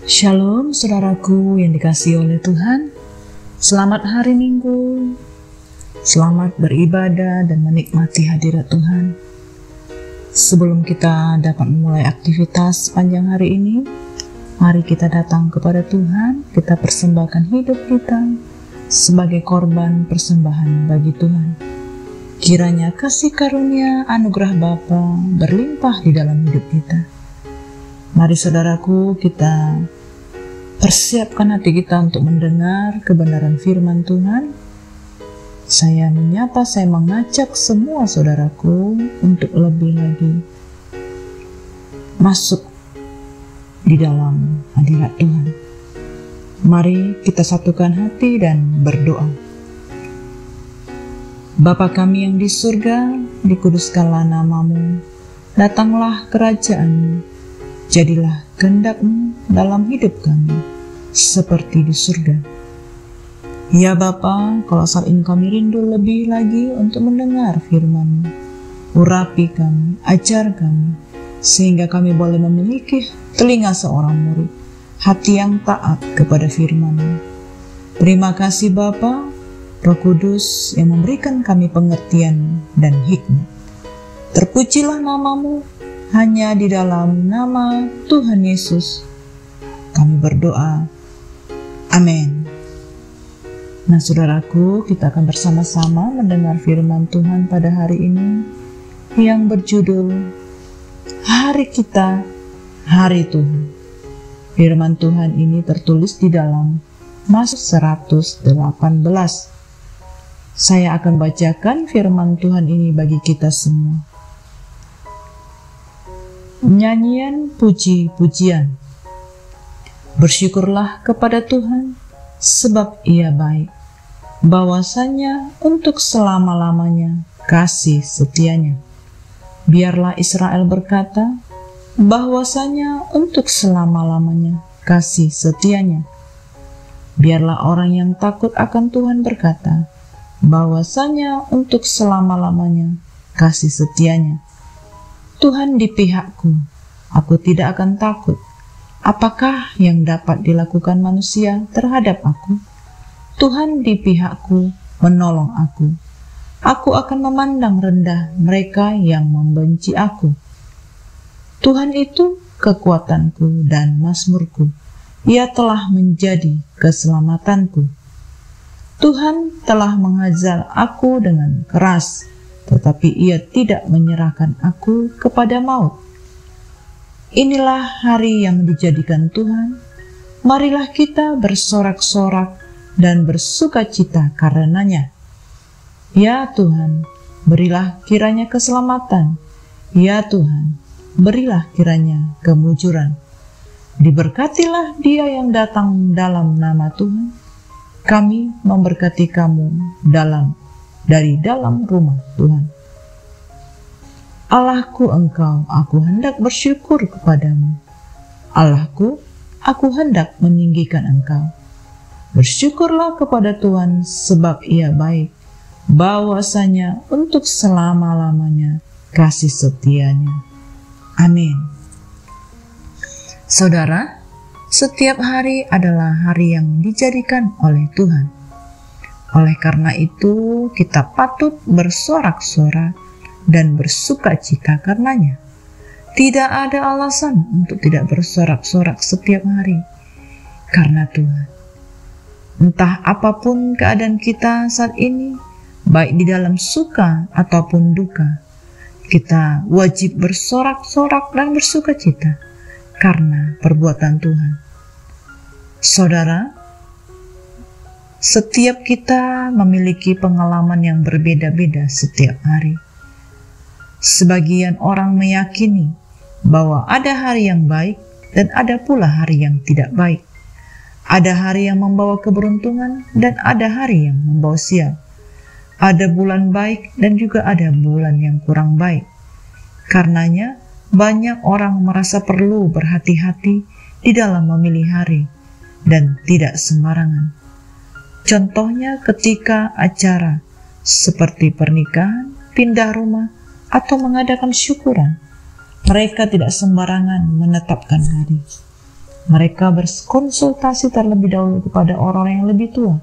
Shalom saudaraku yang dikasihi oleh Tuhan. Selamat hari Minggu. Selamat beribadah dan menikmati hadirat Tuhan. Sebelum kita dapat memulai aktivitas sepanjang hari ini, mari kita datang kepada Tuhan. Kita persembahkan hidup kita sebagai korban persembahan bagi Tuhan. Kiranya kasih karunia anugerah Bapa berlimpah di dalam hidup kita. Mari saudaraku, kita persiapkan hati kita untuk mendengar kebenaran firman Tuhan. Saya mengajak semua saudaraku untuk lebih lagi masuk di dalam hadirat Tuhan. Mari kita satukan hati dan berdoa. Bapa kami yang di surga, dikuduskanlah nama-Mu, datanglah kerajaan-Mu. Jadilah kehendak-Mu dalam hidup kami, seperti di surga. Ya Bapa, kalau saat ini kami rindu lebih lagi untuk mendengar firman-Mu. Urapi kami, ajar kami, sehingga kami boleh memiliki telinga seorang murid, hati yang taat kepada firman-Mu. Terima kasih Bapa, Roh Kudus yang memberikan kami pengertian dan hikmat. Terpujilah nama-Mu. Hanya di dalam nama Tuhan Yesus kami berdoa. Amin. Nah saudaraku, kita akan bersama-sama mendengar firman Tuhan pada hari ini yang berjudul Hari Kita, Hari Tuhan. Firman Tuhan ini tertulis di dalam Mazmur 118. Saya akan bacakan firman Tuhan ini bagi kita semua. Nyanyian puji-pujian. Bersyukurlah kepada Tuhan, sebab Ia baik. Bahwasanya untuk selama-lamanya kasih setianya. Biarlah Israel berkata, bahwasanya untuk selama-lamanya kasih setianya. Biarlah orang yang takut akan Tuhan berkata, bahwasanya untuk selama-lamanya kasih setianya. Tuhan di pihakku, aku tidak akan takut. Apakah yang dapat dilakukan manusia terhadap aku? Tuhan di pihakku, menolong aku. Aku akan memandang rendah mereka yang membenci aku. Tuhan itu kekuatanku dan mazmurku. Ia telah menjadi keselamatanku. Tuhan telah menghajar aku dengan keras, tetapi Ia tidak menyerahkan aku kepada maut. Inilah hari yang dijadikan Tuhan. Marilah kita bersorak-sorak dan bersukacita karenanya. Ya Tuhan, berilah kiranya keselamatan. Ya Tuhan, berilah kiranya kemujuran. Diberkatilah dia yang datang dalam nama Tuhan. Kami memberkati kamu dari dalam rumah Tuhan. Allahku Engkau, aku hendak bersyukur kepadamu. Allahku, aku hendak meninggikan Engkau. Bersyukurlah kepada Tuhan sebab Ia baik, bahwasanya untuk selama-lamanya kasih setianya. Amin. Saudara, setiap hari adalah hari yang dijadikan oleh Tuhan. Oleh karena itu, kita patut bersorak-sorak dan bersukacita karenanya. Tidak ada alasan untuk tidak bersorak-sorak setiap hari, karena Tuhan. Entah apapun keadaan kita saat ini, baik di dalam suka ataupun duka, kita wajib bersorak-sorak dan bersukacita karena perbuatan Tuhan. Saudara, setiap kita memiliki pengalaman yang berbeda-beda setiap hari. Sebagian orang meyakini bahwa ada hari yang baik dan ada pula hari yang tidak baik. Ada hari yang membawa keberuntungan dan ada hari yang membawa sial. Ada bulan baik dan juga ada bulan yang kurang baik. Karenanya banyak orang merasa perlu berhati-hati di dalam memilih hari dan tidak sembarangan. Contohnya ketika acara seperti pernikahan, pindah rumah, atau mengadakan syukuran, mereka tidak sembarangan menetapkan hari. Mereka berkonsultasi terlebih dahulu kepada orang yang lebih tua,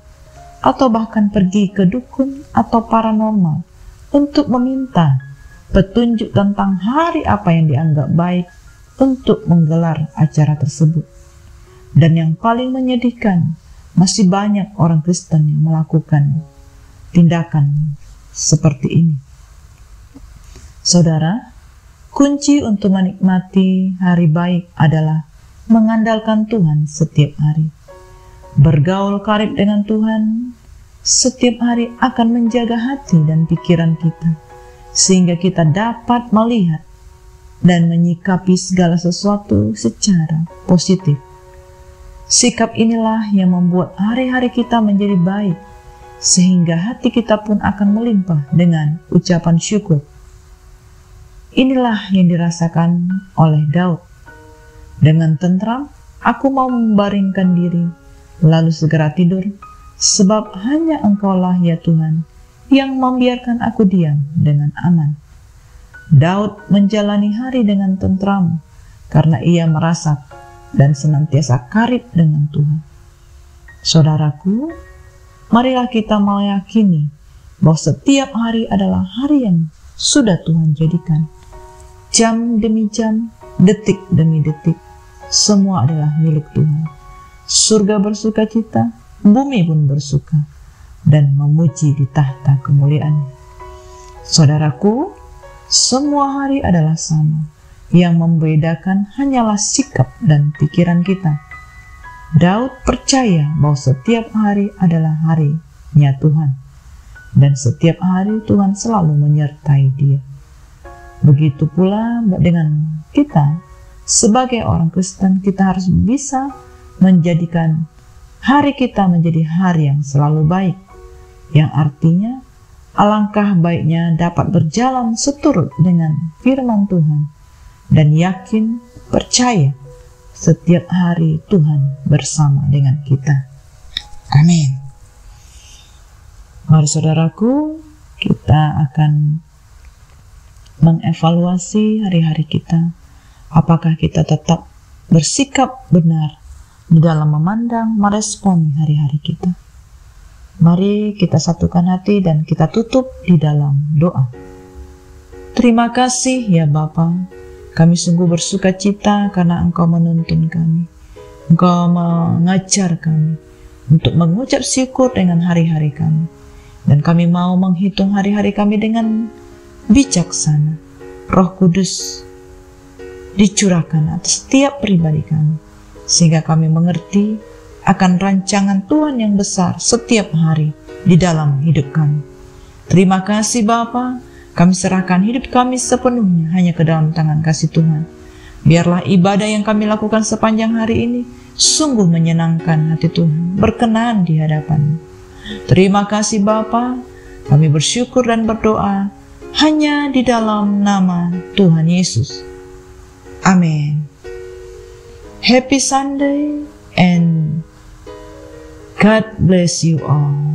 atau bahkan pergi ke dukun atau paranormal untuk meminta petunjuk tentang hari apa yang dianggap baik untuk menggelar acara tersebut. Dan yang paling menyedihkan, masih banyak orang Kristen yang melakukan tindakan seperti ini. Saudara, kunci untuk menikmati hari baik adalah mengandalkan Tuhan setiap hari. Bergaul karib dengan Tuhan setiap hari akan menjaga hati dan pikiran kita, sehingga kita dapat melihat dan menyikapi segala sesuatu secara positif. Sikap inilah yang membuat hari-hari kita menjadi baik, sehingga hati kita pun akan melimpah dengan ucapan syukur. Inilah yang dirasakan oleh Daud. Dengan tentram, aku mau membaringkan diri, lalu segera tidur, sebab hanya Engkaulah ya Tuhan, yang membiarkan aku diam dengan aman. Daud menjalani hari dengan tentram, karena ia merasa dan senantiasa karib dengan Tuhan. Saudaraku, marilah kita meyakini bahwa setiap hari adalah hari yang sudah Tuhan jadikan. Jam demi jam, detik demi detik, semua adalah milik Tuhan. Surga bersuka cita, bumi pun bersuka dan memuji di tahta kemuliaan. Saudaraku, semua hari adalah sama. Yang membedakan hanyalah sikap dan pikiran kita. Daud percaya bahwa setiap hari adalah harinya Tuhan, dan setiap hari Tuhan selalu menyertai dia. Begitu pula dengan kita, sebagai orang Kristen, kita harus bisa menjadikan hari kita menjadi hari yang selalu baik, yang artinya alangkah baiknya dapat berjalan seturut dengan firman Tuhan, dan yakin, percaya, setiap hari Tuhan bersama dengan kita. Amin. Mari saudaraku, kita akan mengevaluasi hari-hari kita. Apakah kita tetap bersikap benar di dalam memandang, meresponi hari-hari kita. Mari kita satukan hati dan kita tutup di dalam doa. Terima kasih ya Bapa. Kami sungguh bersuka cita karena Engkau menuntun kami. Engkau mengajar kami untuk mengucap syukur dengan hari-hari kami. Dan kami mau menghitung hari-hari kami dengan bijaksana. Roh Kudus dicurahkan atas setiap pribadi kami, sehingga kami mengerti akan rancangan Tuhan yang besar setiap hari di dalam hidup kami. Terima kasih Bapa. Kami serahkan hidup kami sepenuhnya hanya ke dalam tangan kasih Tuhan. Biarlah ibadah yang kami lakukan sepanjang hari ini sungguh menyenangkan hati Tuhan, berkenan di hadapan. Terima kasih Bapa. Kami bersyukur dan berdoa hanya di dalam nama Tuhan Yesus. Amin. Happy Sunday and God bless you all.